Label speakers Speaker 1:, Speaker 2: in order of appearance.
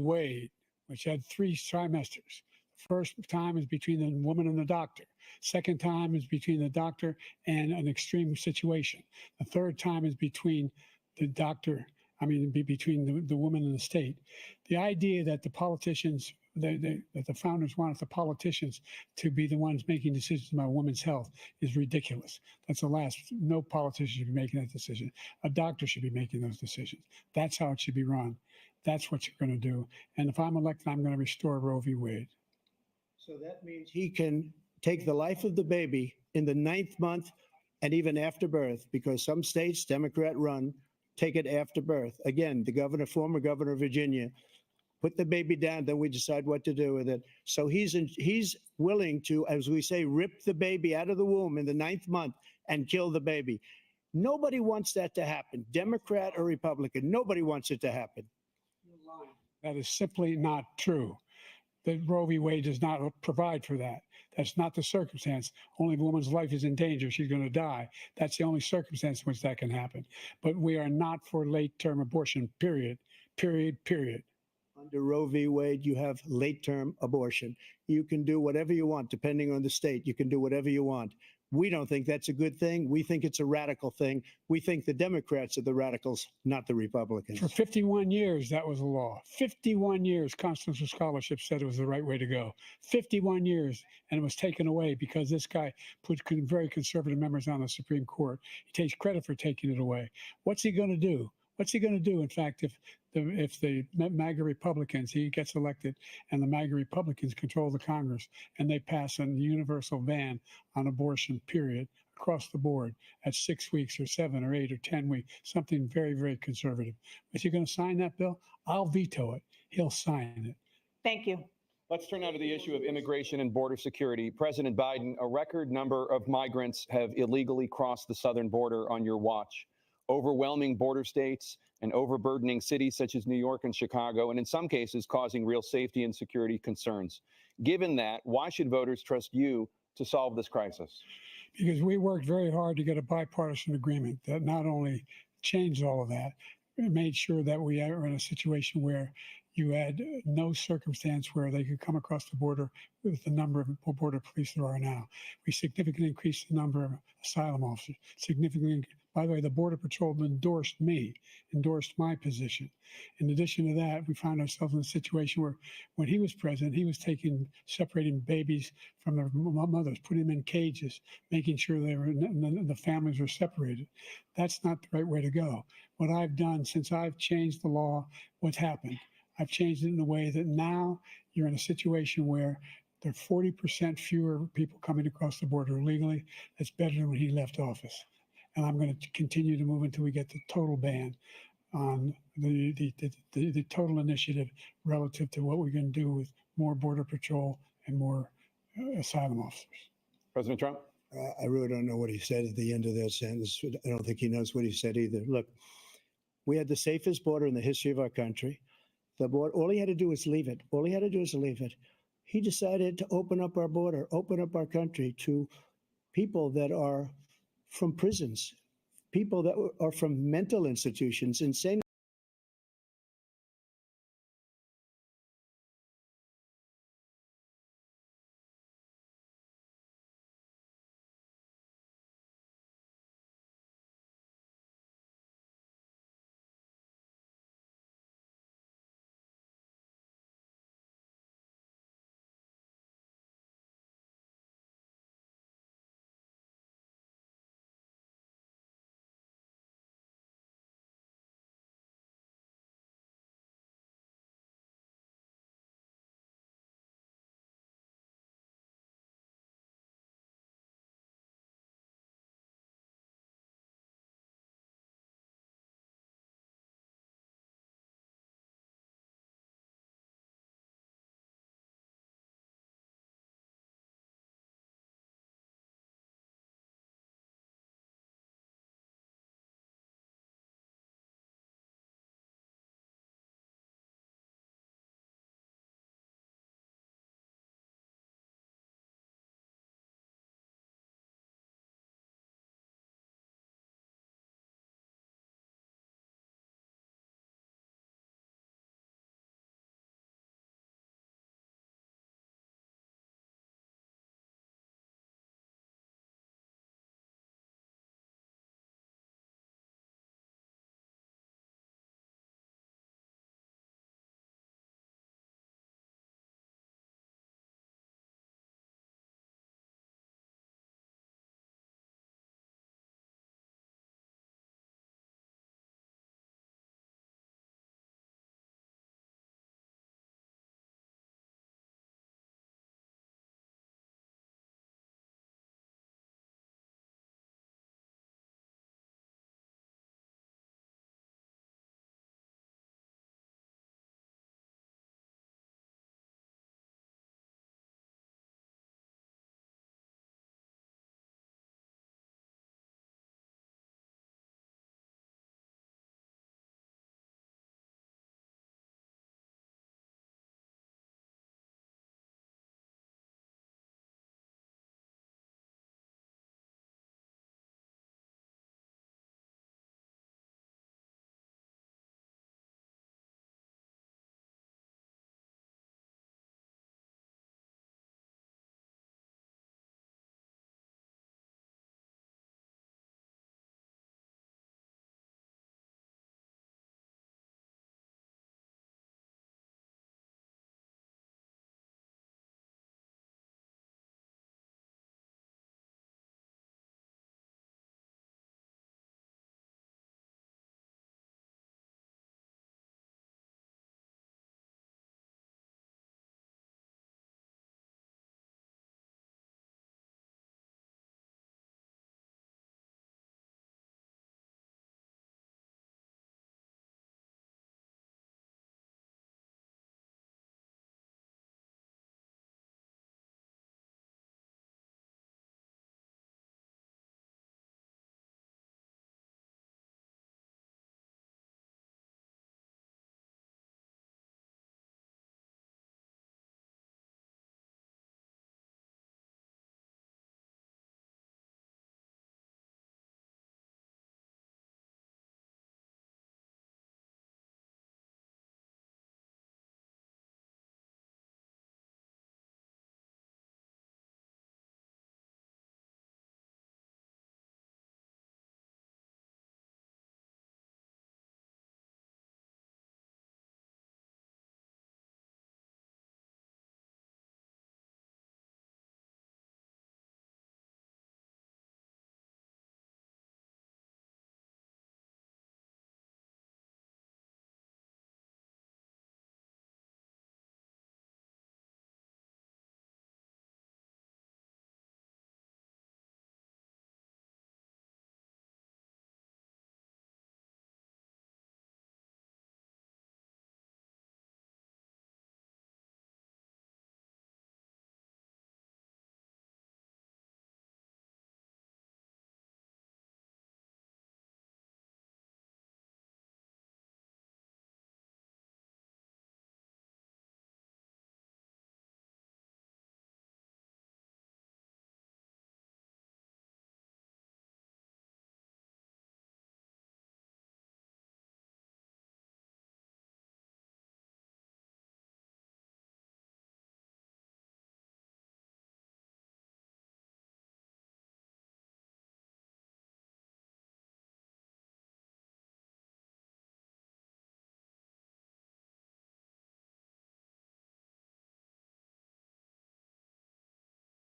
Speaker 1: Wade, which had 3 trimesters. First time is between the woman and the doctor. Second time is between the doctor and an extreme situation. The third time is between the doctor, between the woman and the state. The idea that the politicians, that the founders wanted the politicians to be the ones making decisions about women's health is ridiculous. That's the last. No politician should be making that decision. A doctor should be making those decisions. That's how it should be run. That's what you're going to do. And if I'm elected, I'm going to restore Roe v. Wade.
Speaker 2: So that means he can take the life of the baby in the 9th month and even after birth, because some states, Democrat run, take it after birth. Again, the former governor of Virginia, put the baby down, then we decide what to do with it. So he's willing to, as we say, rip the baby out of the womb in the 9th month and kill the baby. Nobody wants that to happen, Democrat or Republican. Nobody wants it to happen.
Speaker 1: That is simply not true. The Roe v. Wade does not provide for that. That's not the circumstance. Only if a woman's life is in danger, she's going to die. That's the only circumstance in which that can happen. But we are not for late-term abortion, period, period, period.
Speaker 2: Under Roe v. Wade, you have late-term abortion. You can do whatever you want, depending on the state. You can do whatever you want. We don't think that's a good thing. We think it's a radical thing. We think the Democrats are the radicals, not the Republicans.
Speaker 1: For 51 years, that was the law. 51 years, constitutional scholarship said it was the right way to go. 51 years, and it was taken away because this guy put very conservative members on the Supreme Court. He takes credit for taking it away. What's he going to do? What's he going to do, in fact, if the MAGA Republicans, he gets elected and the MAGA Republicans control the Congress and they pass a universal ban on abortion, period, across the board at 6 weeks or 7 or 8 or 10 weeks, something very, very conservative. Is he going to sign that bill? I'll veto it. He'll sign it.
Speaker 3: Thank you.
Speaker 4: Let's turn now to the issue of immigration and border security. President Biden, a record number of migrants have illegally crossed the southern border on your watch. Overwhelming border states and overburdening cities such as New York and Chicago, and in some cases causing real safety and security concerns. Given that, why should voters trust you to solve this crisis?
Speaker 1: Because we worked very hard to get a bipartisan agreement that not only changed all of that, it made sure that we are in a situation where you had no circumstance where they could come across the border with the number of border police there are now. We significantly increased the number of asylum officers, significantly. By the way, the Border Patrol endorsed my position. In addition to that, we found ourselves in a situation where when he was president, he was separating babies from their mothers, putting them in cages, making sure the families were separated. That's not the right way to go. What I've done since I've changed the law, what's happened? I've changed it in a way that now you're in a situation where there are 40% fewer people coming across the border illegally. That's better than when he left office. And I'm going to continue to move until we get the total ban on the total initiative relative to what we're going to do with more Border Patrol and more asylum officers.
Speaker 4: President Trump?
Speaker 2: I really don't know what he said at the end of that sentence. I don't think he knows what he said either. Look, we had the safest border in the history of our country. The border, all he had to do was leave it. All he had to do was leave it. He decided to open up our border, open up our country to people that are from prisons, people that are from mental institutions, insane